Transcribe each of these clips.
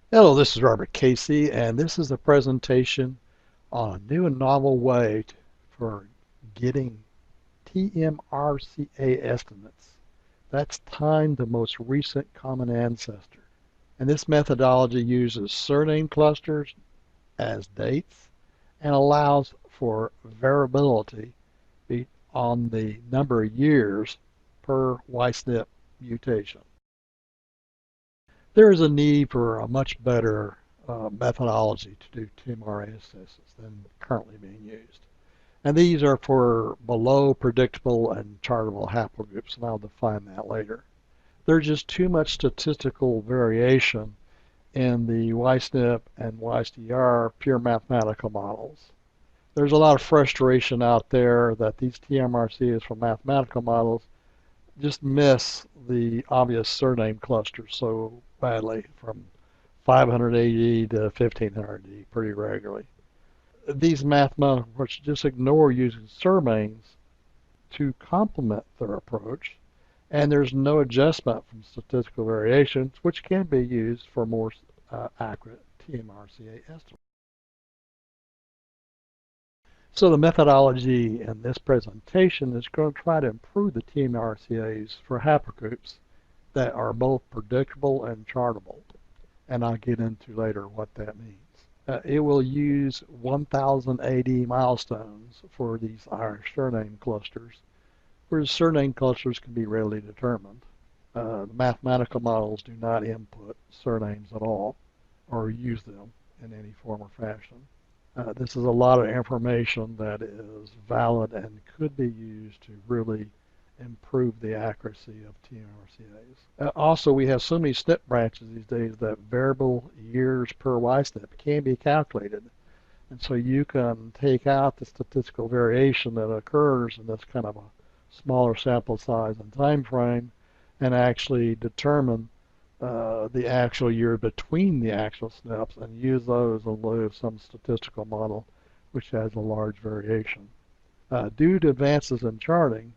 Hello, this is Robert Casey, and this is a presentation on a new and novel way for getting TMRCA estimates. That's time to most recent common ancestor. And this methodology uses surname clusters as dates and allows for variability on the number of years per YSNP mutation. There is a need for a much better methodology to do TMRA assessments than currently being used. And these are for below predictable and chartable haplogroups, and I'll define that later. There's just too much statistical variation in the YSNP and YSDR pure mathematical models. There's a lot of frustration out there that these TMRCs from mathematical models just miss the obvious surname clusters so badly from 500 AD to 1500 AD pretty regularly. These mathematical approaches just ignore using surnames to complement their approach, and there's no adjustment from statistical variations, which can be used for more accurate TMRCA estimates. So the methodology in this presentation is going to try to improve the TMRCAs for haplogroups that are both predictable and chartable, and I'll get into later what that means. It will use 1000 AD milestones for these Irish surname clusters, whereas surname clusters can be readily determined. The mathematical models do not input surnames at all or use them in any form or fashion. This is a lot of information that is valid and could be used to really improve the accuracy of TMRCAs. Also, we have so many SNP branches these days that variable years per YSNP can be calculated. And so you can take out the statistical variation that occurs in this kind of a smaller sample size and time frame and actually determine the actual year between the actual SNPs and use those in lieu of some statistical model which has a large variation. Due to advances in charting,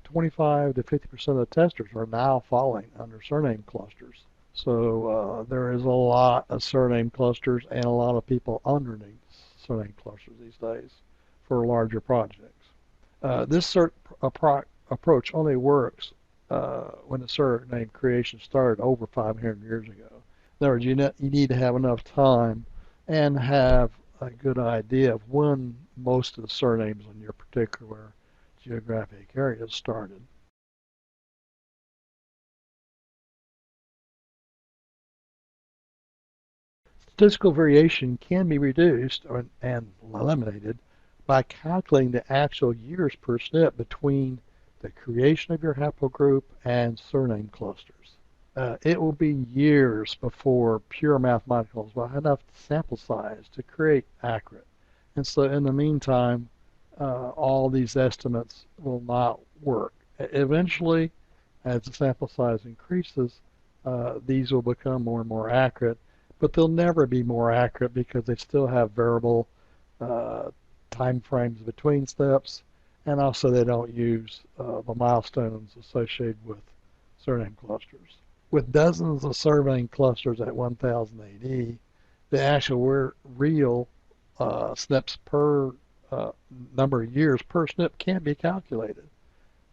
25 to 50% of the testers are now falling under surname clusters. So there is a lot of surname clusters and a lot of people underneath surname clusters these days for larger projects. This approach only works when the surname creation started over 500 years ago. In other words, you need to have enough time and have a good idea of when most of the surnames in your particular geographic area started. Statistical variation can be reduced and eliminated by calculating the actual years per SNP between the creation of your haplogroup and surname clusters. It will be years before pure mathematicals will have enough sample size to create accurate. And so in the meantime, all these estimates will not work. Eventually, as the sample size increases, these will become more and more accurate, but they'll never be more accurate because they still have variable uh, time frames between steps, and also they don't use the milestones associated with surname clusters. With dozens of surname clusters at 1000 AD, the actual real SNPs per number of years per SNP can be calculated.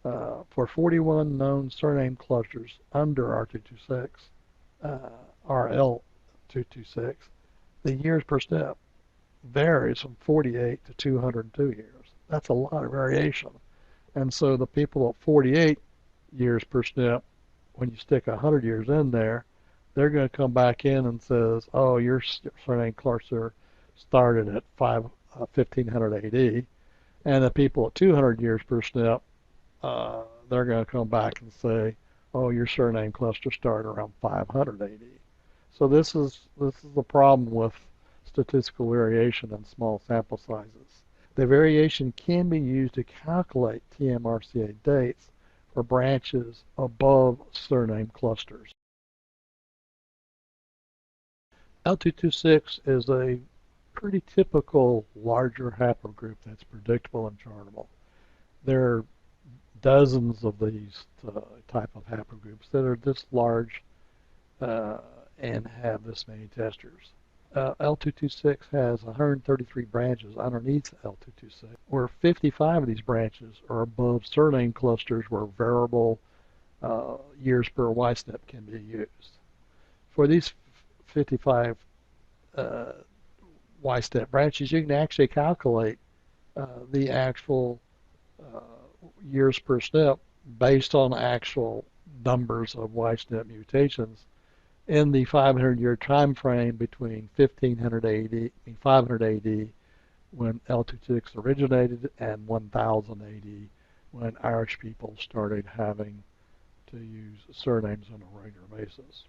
For 41 known surname clusters under R226, RL226, the years per SNP varies from 48 to 202 years. That's a lot of variation. And so the people at 48 years per SNP, when you stick 100 years in there, they're going to come back in and says, oh, your surname cluster started at 1500 AD. And the people at 200 years per SNP, they're going to come back and say, oh, your surname cluster started around 500 AD. So this is the problem with statistical variation in small sample sizes. The variation can be used to calculate TMRCA dates for branches above surname clusters. L226 is a pretty typical larger haplogroup that's predictable and chartable. There are dozens of these type of haplogroups that are this large, and have this many testers. L226 has 133 branches underneath L226, where 55 of these branches are above surname clusters where variable years per YSNP can be used. For these 55 YSNP branches, you can actually calculate the actual uh, years per SNP based on actual numbers of YSNP mutations in the 500-year time frame between 500 AD when L26 originated and 1000 AD when Irish people started having to use surnames on a regular basis.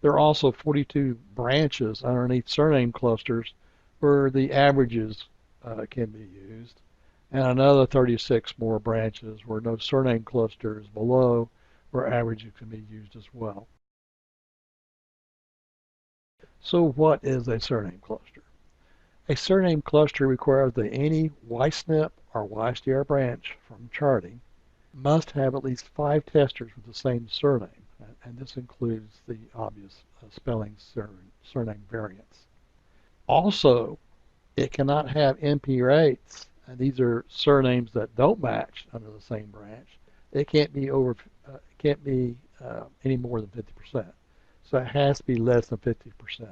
There are also 42 branches underneath surname clusters where the averages can be used, and another 36 more branches where no surname cluster is below where averages can be used as well. So what is a surname cluster? A surname cluster requires that any YSNP or YSDR branch from charting must have at least 5 testers with the same surname, and this includes the obvious spelling surname variants. Also, it cannot have NP8s, and these are surnames that don't match under the same branch. It can't be any more than 50%. So it has to be less than 50%.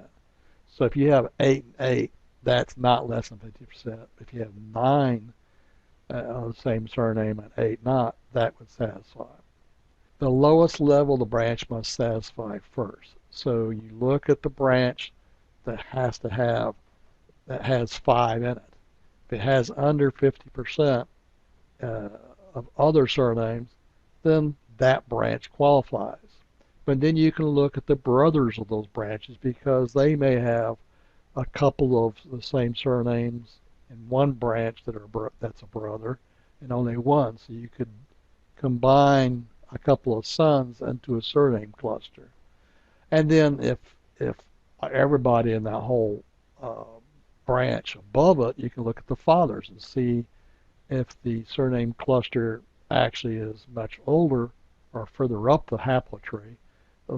So if you have 8 and 8, that's not less than 50%. If you have 9 on the same surname and 8 not, that would satisfy. The lowest level the branch must satisfy first. So you look at the branch that has 5 in it. If it has under 50% of other surnames, then that branch qualifies. But then you can look at the brothers of those branches because they may have a couple of the same surnames in one branch that's a brother and only one. So you could combine a couple of sons into a surname cluster. And then if everybody in that whole branch above it, you can look at the fathers and see if the surname cluster actually is much older or further up the haplotree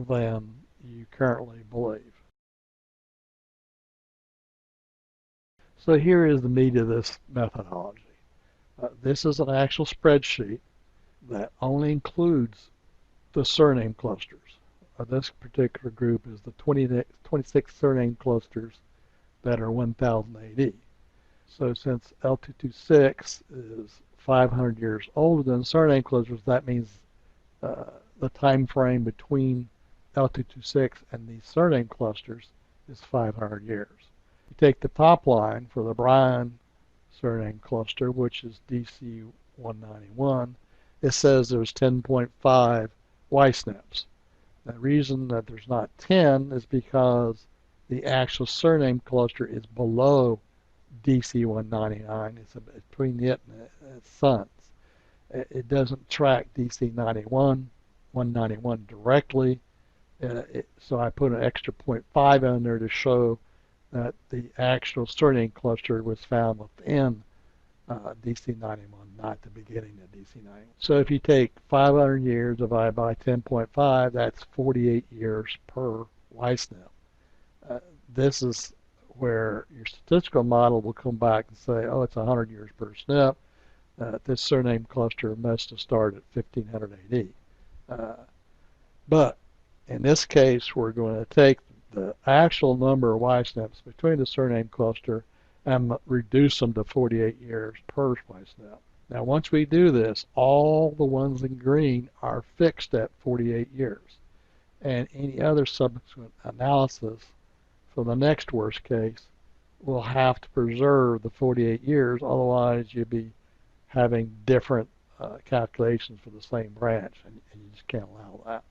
than you currently believe. So here is the meat of this methodology. This is an actual spreadsheet that only includes the surname clusters. This particular group is the 26 surname clusters that are 1000 AD. So since L226 is 500 years older than surname clusters, that means the time frame between L226 and these surname clusters is 500 years. You take the top line for the Bryan surname cluster, which is DC 191, it says there's 10.5 YSNPs. The reason that there's not 10 is because the actual surname cluster is below DC 199. It's between it and its sons. It doesn't track DC 191 directly, so I put an extra 0.5 on there to show that the actual surname cluster was found within DC 91, not the beginning of DC 91. So if you take 500 years divided by 10.5, that's 48 years per YSNP. This is where your statistical model will come back and say, oh, it's 100 years per SNP. This surname cluster must have started at 1500 AD. But in this case, we're going to take the actual number of YSNPs between the surname cluster and reduce them to 48 years per YSNP. Now, once we do this, all the ones in green are fixed at 48 years. And any other subsequent analysis for the next worst case will have to preserve the 48 years, otherwise you'd be having different calculations for the same branch, and you just can't allow that.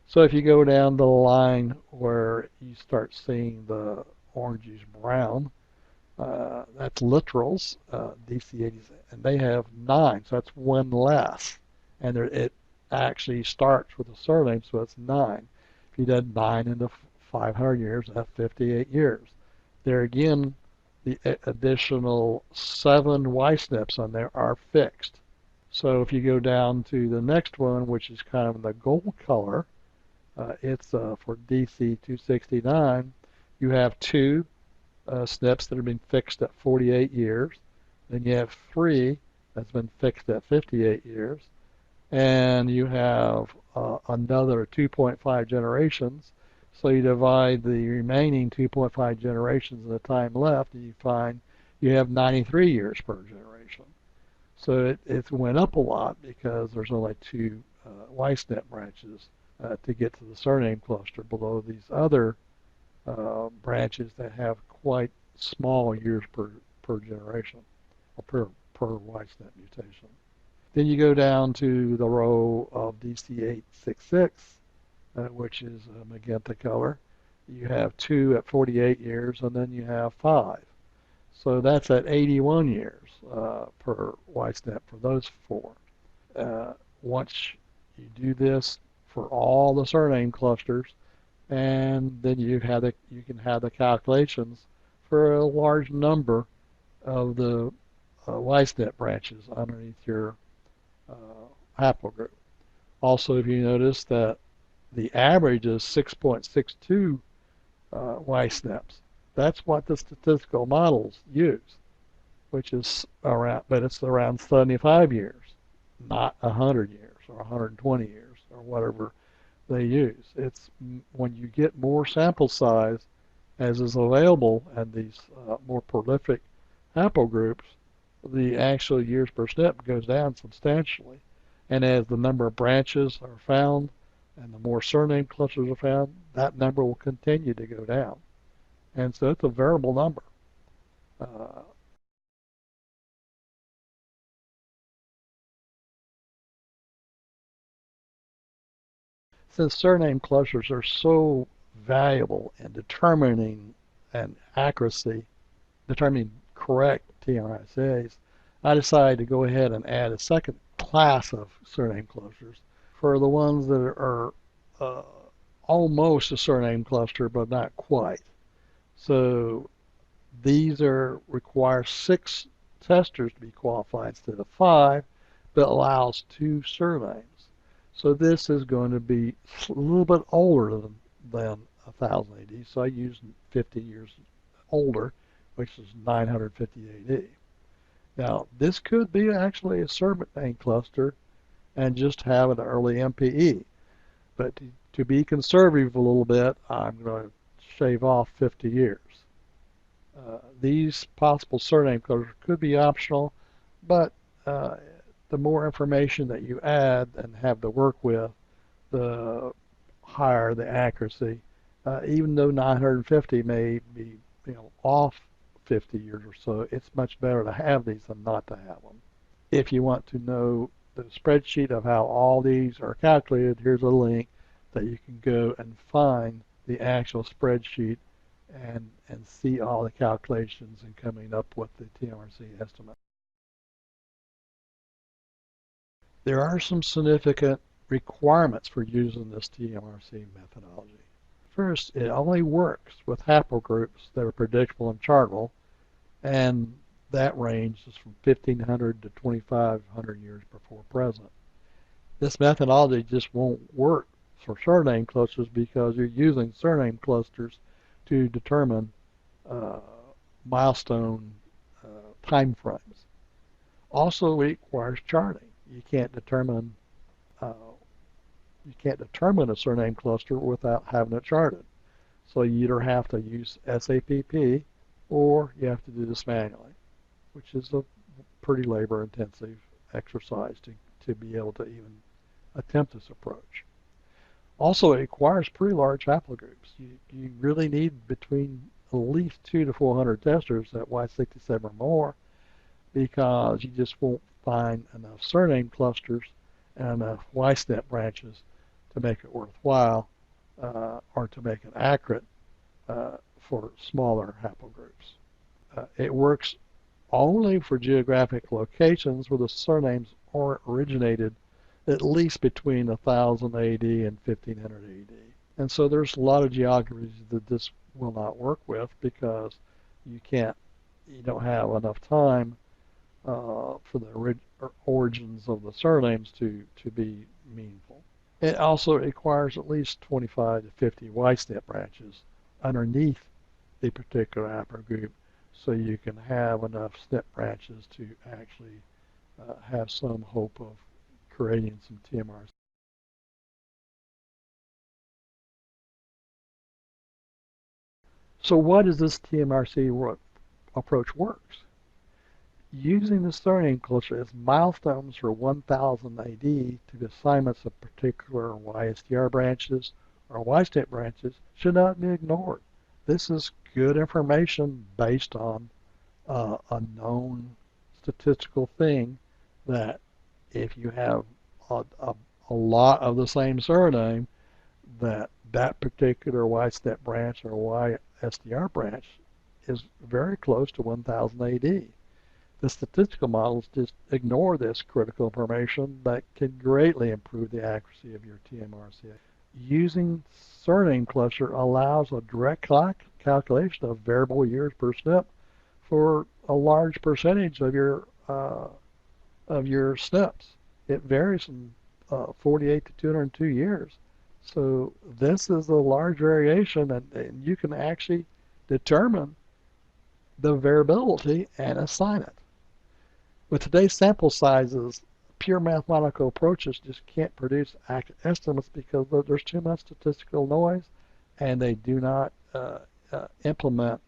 So if you go down the line where you start seeing the orangish brown, that's literals, DC80s, and they have 9, so that's 1 less. And it actually starts with a surname, so it's 9. If you did 9 into 500 years, that's 58 years. There again, the additional 7 YSNPs on there are fixed. So if you go down to the next one, which is kind of the gold color, It's for DC 269. You have two SNPs that have been fixed at 48 years. Then you have three that's been fixed at 58 years. And you have another 2.5 generations. So you divide the remaining 2.5 generations of the time left, and you find you have 93 years per generation. So it went up a lot because there's only two Y-SNP branches to get to the surname cluster below these other branches that have quite small years per generation or per Y-SNP mutation. Then you go down to the row of DC866, which is magenta color. You have two at 48 years, and then you have five. So that's at 81 years per Y-SNP for those four. Once you do this for all the surname clusters, and then you can have the calculations for a large number of the Y-SNP branches underneath your haplogroup. Also, if you notice that the average is 6.62 Y-SNPs, that's what the statistical models use, which is around, but it's around 75 years, not 100 years or 120 years or whatever they use. It's when you get more sample size, as is available, and these more prolific haplogroups, the actual years per SNP goes down substantially. And as the number of branches are found and the more surname clusters are found, that number will continue to go down. And so it's a variable number. Since surname clusters are so valuable in determining and accuracy, determining correct TMRCAs, I decided to go ahead and add a second class of surname clusters for the ones that are almost a surname cluster, but not quite. So these require 6 testers to be qualified instead of 5, but allows 2 surnames. So this is going to be a little bit older than 1000 AD. So I used 50 years older, which is 950 AD. Now, this could be actually a surname cluster and just have an early MPE. But to be conservative a little bit, I'm going to shave off 50 years. These possible surname clusters could be optional, but the more information that you add and have to work with, the higher the accuracy. Even though 950 may be off 50 years or so, it's much better to have these than not to have them. If you want to know the spreadsheet of how all these are calculated, here's a link that you can go and find the actual spreadsheet and see all the calculations and coming up with the TMRC estimate. There are some significant requirements for using this TMRC methodology. First, it only works with haplogroups that are predictable and chartable, and that range is from 1500 to 2500 years before present. This methodology just won't work for surname clusters because you're using surname clusters to determine milestone time frames. Also, it requires charting. You can't determine a surname cluster without having it charted. So you either have to use SAPP or you have to do this manually, which is a pretty labor-intensive exercise to be able to even attempt this approach. Also, it requires pretty large haplogroups. You really need between at least 200 to 400 testers at Y67 or more, because you just won't find enough surname clusters and enough Y-SNP branches to make it worthwhile or to make it accurate for smaller haplogroups. It works only for geographic locations where the surnames originated at least between 1000 AD and 1500 AD. And so there's a lot of geographies that this will not work with because you don't have enough time for the origins of the surnames to be meaningful. It also requires at least 25 to 50 Y-SNP branches underneath the particular haplogroup so you can have enough SNP branches to actually have some hope of creating some TMRs. So what does this TMRC approach works? Using the surname cluster as milestones for 1000 AD to the assignments of particular YSTR branches or Y-SNP branches should not be ignored. This is good information based on a known statistical thing that if you have a lot of the same surname, that particular Y-SNP branch or YSTR branch is very close to 1000 AD. The statistical models just ignore this critical information that can greatly improve the accuracy of your TMRCA. Using surname cluster allows a direct calculation of variable years per SNP for a large percentage of your SNPs. It varies from 48 to 202 years. So this is a large variation, and you can actually determine the variability and assign it. With today's sample sizes, pure mathematical approaches just can't produce accurate estimates because there's too much statistical noise, and they do not implement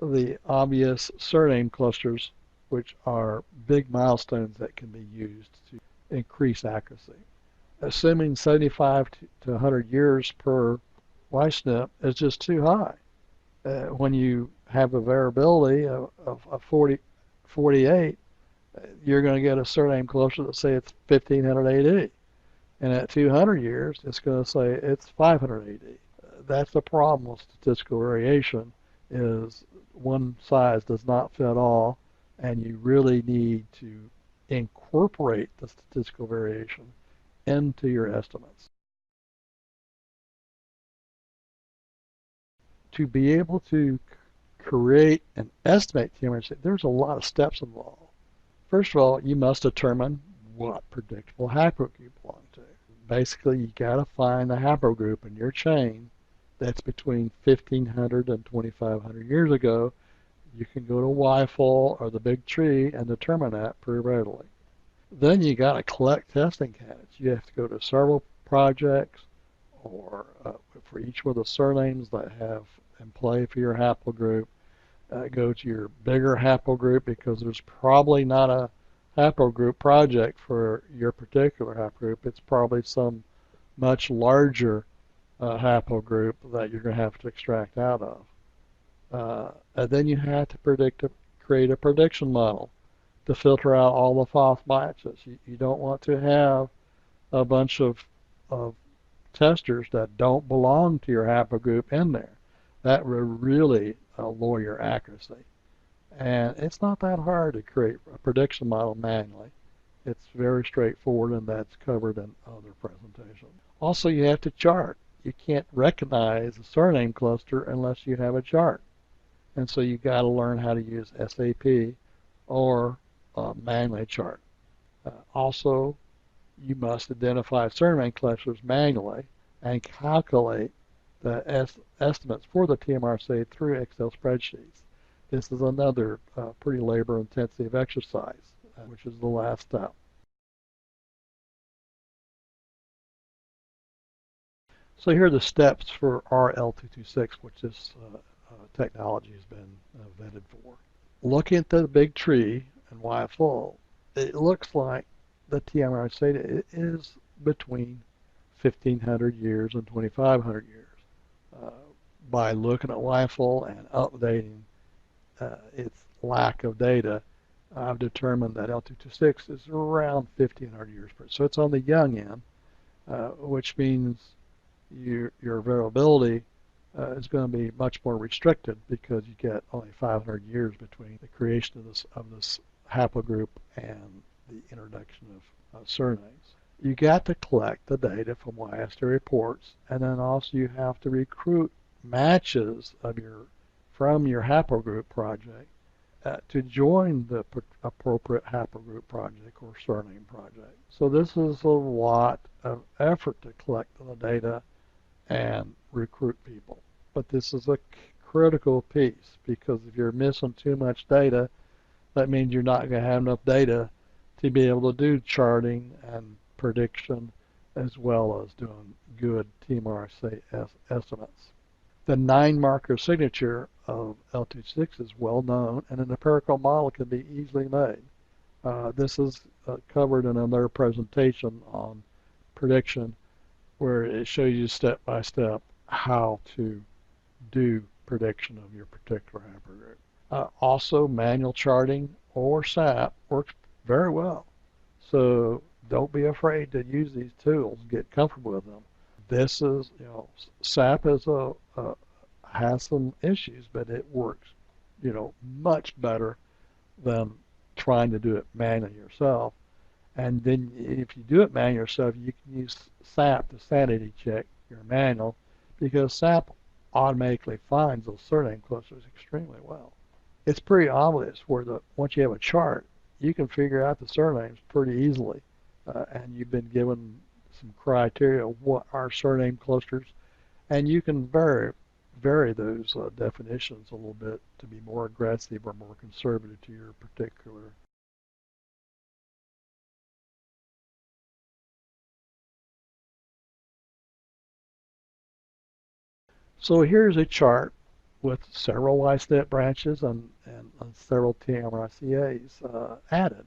the obvious surname clusters, which are big milestones that can be used to increase accuracy. Assuming 75 to 100 years per Y-SNP is just too high. When you have a variability of 48, you're going to get a surname cluster that say it's 1500 AD. And at 200 years, it's going to say it's 500 AD. That's the problem with statistical variation, is one size does not fit all, and you really need to incorporate the statistical variation into your estimates. To be able to create and estimate TMRCA, there's a lot of steps involved. First of all, you must determine what predictable haplogroup you belong to. Basically, you got to find the haplogroup in your chain that's between 1500 and 2500 years ago. You can go to YFOL or the big tree and determine that pretty readily. Then you got to collect testing candidates. You have to go to several projects or for each one of the surnames that have in play for your haplogroup. Go to your bigger haplogroup because there's probably not a haplogroup project for your particular haplogroup. It's probably some much larger haplogroup that you're going to have to extract out of. And then you have to create a prediction model to filter out all the false biases. You don't want to have a bunch of testers that don't belong to your haplogroup in there. That will really lower your accuracy. And it's not that hard to create a prediction model manually. It's very straightforward, and that's covered in other presentations. Also, you have to chart. You can't recognize a surname cluster unless you have a chart. And so you've got to learn how to use SAP or manually chart. Also, you must identify surname clusters manually and calculate the estimates for the TMRCA through Excel spreadsheets. This is another pretty labor-intensive exercise, which is the last step. So here are the steps for RL226, which this technology has been vetted for. Looking at the big tree and YFOL, it looks like the TMRCA is between 1500 years and 2500 years. By looking at YFOL and updating its lack of data, I've determined that L226 is around 1500 years per. So it's on the young end, which means your variability is going to be much more restricted because you get only 500 years between the creation of this haplogroup and the introduction of surnames. You got to collect the data from YST reports, and then also you have to recruit matches of from your haplogroup project to join the appropriate haplogroup project or surname project. So this is a lot of effort to collect the data and recruit people. But this is a critical piece, because if you're missing too much data, that means you're not going to have enough data to be able to do charting and prediction, as well as doing good TMRCA estimates. The 9-marker signature of L26 is well known, and an empirical model can be easily made. This is covered in another presentation on prediction, where it shows you step by step how to do prediction of your particular haplogroup. Also, manual charting or SAP works very well. So don't be afraid to use these tools. Get comfortable with them. This is, SAP is has some issues, but it works, much better than trying to do it manually yourself. And then if you do it manually yourself, you can use SAP to sanity check your manual, because SAP automatically finds those surname clusters extremely well. It's pretty obvious where once you have a chart, you can figure out the surnames pretty easily, and you've been given some criteria of what are surname clusters, and you can vary those definitions a little bit to be more aggressive or more conservative to your particular. So here's a chart with several Y-step branches and several TMRCAs added.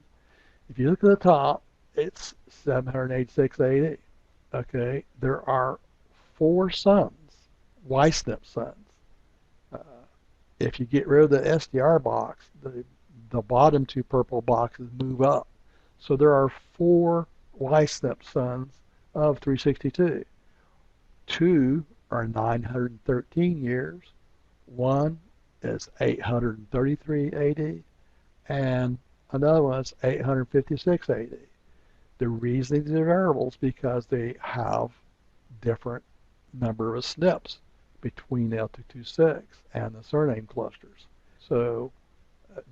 If you look at the top, it's 786 AD. Okay, there are 4 sons, Y-step sons. If you get rid of the SDR box, the bottom 2 purple boxes move up. So there are 4 Y-step sons of 362. 2 are 913 years, 1 is 833 AD, and another one is 856 AD. The reason these are variables because they have different number of SNPs between L226 and the surname clusters. So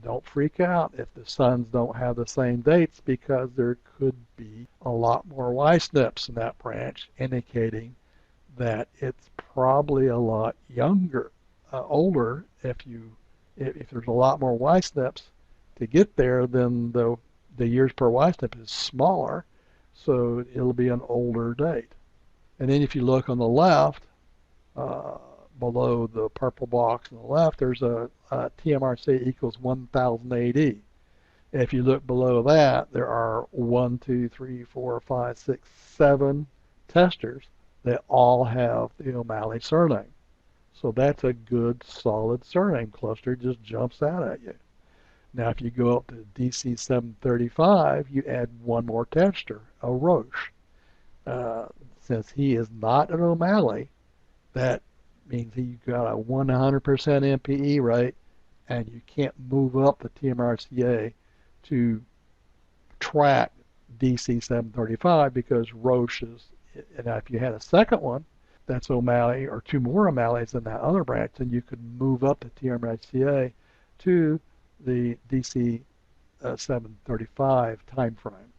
don't freak out if the sons don't have the same dates, because there could be a lot more Y SNPs in that branch, indicating that it's probably a lot older. If there's a lot more Y SNPs to get there, then the years per Y SNP is smaller, so it'll be an older date. And then if you look on the left, below the purple box on the left, there's a TMRCA equals 1000 AD. If you look below that, there are 1, 2, 3, 4, 5, 6, 7 testers that all have the O'Malley surname. So that's a good solid surname cluster, it just jumps out at you. Now if you go up to DC 735, you add one more tester, a Roche. Since he is not an O'Malley, that means he got a 100% MPE rate, and you can't move up the TMRCA to track DC 735 because Roche is. And if you had a second one that's O'Malley, or 2 more O'Malleys in that other branch, then you could move up the TMRCA to the DC 735 time frame.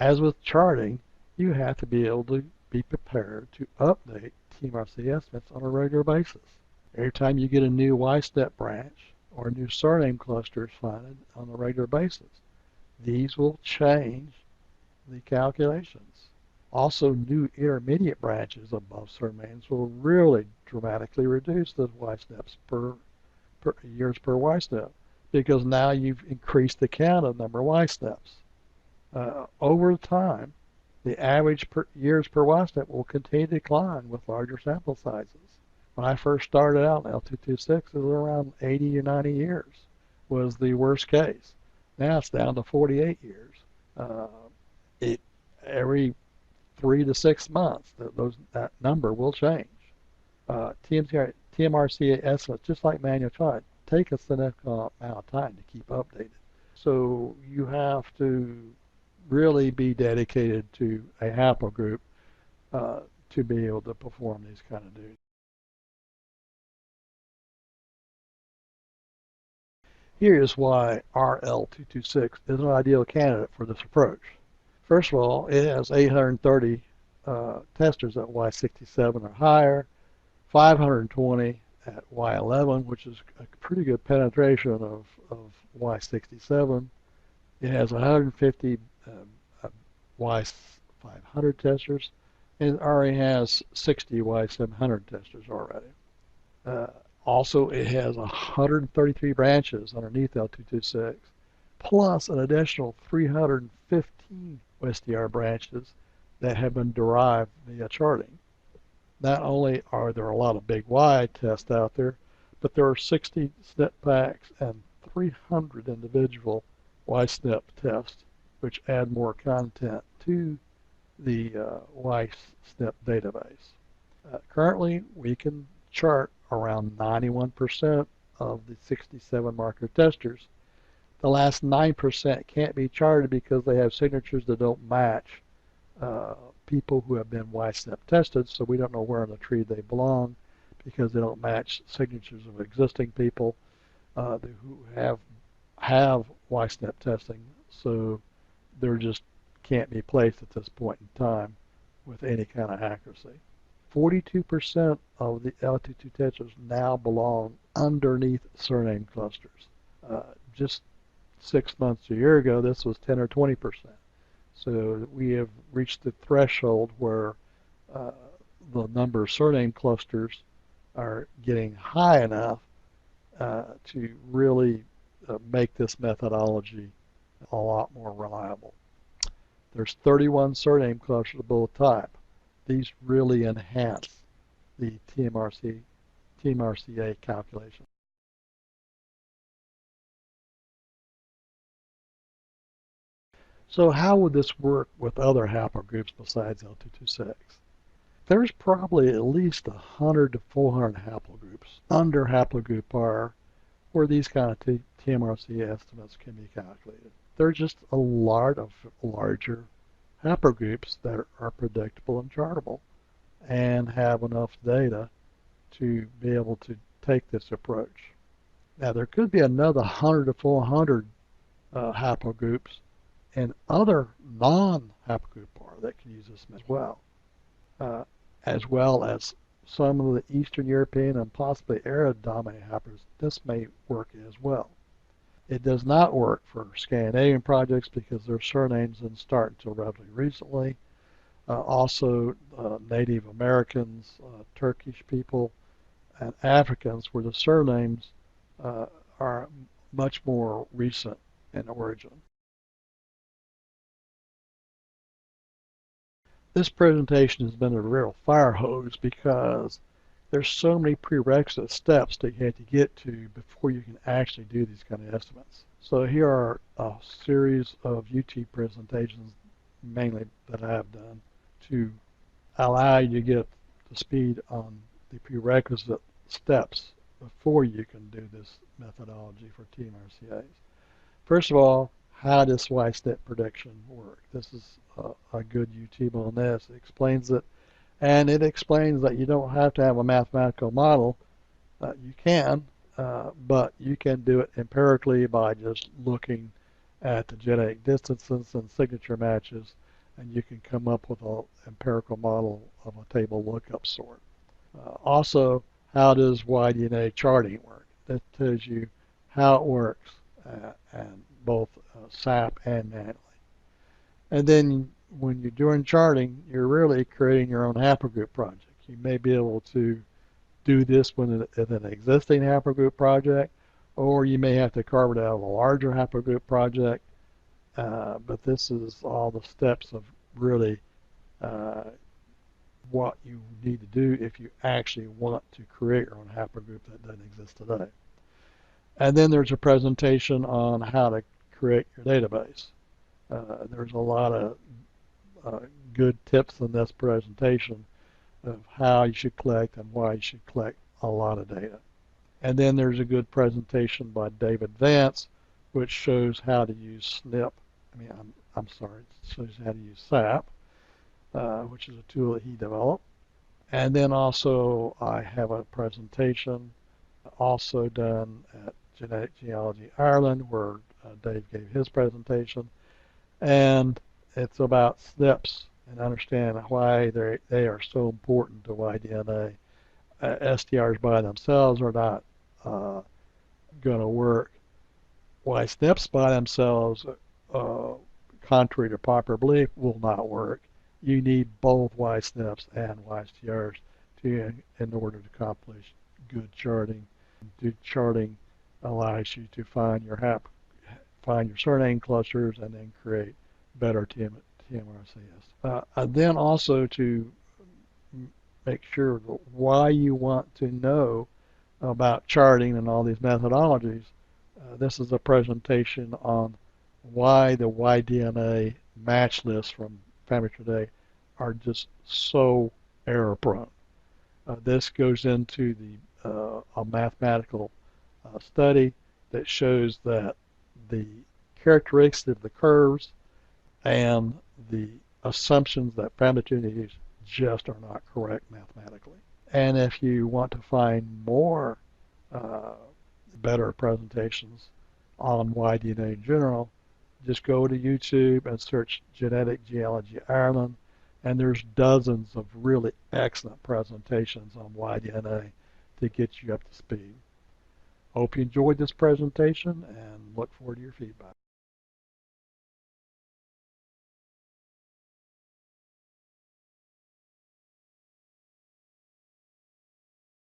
As with charting, you have to be able to be prepared to update TMRCA estimates on a regular basis. Every time you get a new Y-step branch or a new surname cluster is found on a regular basis, these will change the calculations. Also, new intermediate branches above surnames will really dramatically reduce the Y-steps per years per Y-step, because now you've increased the count of number of Y-steps. Over time, the average years per Y-step will continue to decline with larger sample sizes. When I first started out in L226, it was around 80 or 90 years was the worst case. Now it's down to 48 years. Every 3 to 6 months, that number will change. TMRCA estimates, just like manual chart, take a significant amount of time to keep updated. So you have to really be dedicated to a haplogroup to be able to perform these kind of duties. Here is why RL226 is an ideal candidate for this approach. First of all, it has 830 testers at Y67 or higher, 520 at Y11, which is a pretty good penetration of Y67. It has 150 Y500 testers, and it already has 60 Y700 testers already. Uh, Also, it has 133 branches underneath L226, plus an additional 315 SDR branches that have been derived via charting. Not only are there a lot of big Y tests out there, but there are 60 SNP packs and 300 individual Y SNP tests, which add more content to the Y SNP database. Currently, we can chart around 91% of the 67 marker testers. The last 9% can't be charted because they have signatures that don't match people who have been Y-SNP tested, so we don't know where in the tree they belong because they don't match signatures of existing people who have Y-SNP testing, so they just can't be placed at this point in time with any kind of accuracy. 42% of the L22 testers now belong underneath surname clusters. Just 6 months, a year ago, this was 10 or 20%. So we have reached the threshold where the number of surname clusters are getting high enough to really make this methodology a lot more reliable. There's 31 surname clusters of both type. These really enhance the TMRCA calculation. So how would this work with other haplogroups besides L226? There's probably at least 100 to 400 haplogroups under haplogroup R where these kind of TMRCA estimates can be calculated. They're just a lot of larger haplogroups that are predictable and chartable and have enough data to be able to take this approach. Now there could be another 100 to 400 haplogroups and other non-haplogroup R that can use this as well as some of the Eastern European and possibly Arab-dominated haplogroups. This may work as well. It does not work for Scandinavian projects because their surnames didn't start until relatively recently. Also, Native Americans, Turkish people, and Africans, where the surnames are much more recent in origin. This presentation has been a real fire hose because there's so many prerequisite steps that you have to get to before you can actually do these kind of estimates. So here are a series of YouTube presentations, mainly that I have done, to allow you to get the speed on the prerequisite steps before you can do this methodology for TMRCAs. First of all, how does Y-SNP prediction work? This is a good YouTube on this. It explains it, and it explains that you don't have to have a mathematical model. You can, but you can do it empirically by just looking at the genetic distances and signature matches, and you can come up with an empirical model of a table lookup sort. Also, how does Y-DNA charting work? That tells you how it works, and both SAP and manually. And then when you're doing charting, you're really creating your own haplogroup project. You may be able to do this with an existing haplogroup project, or you may have to carve it out of a larger haplogroup project. But this is all the steps of really what you need to do if you actually want to create your own haplogroup that doesn't exist today. And then there's a presentation on how to create your database. There's a lot of good tips in this presentation of how you should collect and why you should collect a lot of data. And then there's a good presentation by David Vance, which shows how to use SNP. I'm sorry, it shows how to use SAP, which is a tool that he developed. And then also I have a presentation also done at Genetic Genealogy Ireland, where Dave gave his presentation. And it's about SNPs and understand why they are so important to Y-DNA. STRs by themselves are not going to work. Y-SNPs by themselves, uh, contrary to popular belief, will not work. You need both Y-SNPs and Y-STRs in order to accomplish good charting. Good charting allows you to find your surname clusters and then create better TMRCS. And then also to make sure why you want to know about charting and all these methodologies. This is a presentation on why the Y-DNA match lists from Family Today are just so error prone. This goes into a mathematical study that shows that the characteristics of the curves and the assumptions that Family Today uses just are not correct mathematically. And if you want to find more better presentations on Y-DNA in general, just go to YouTube and search Genetic Genealogy Ireland, and there's dozens of really excellent presentations on Y-DNA to get you up to speed. Hope you enjoyed this presentation and look forward to your feedback.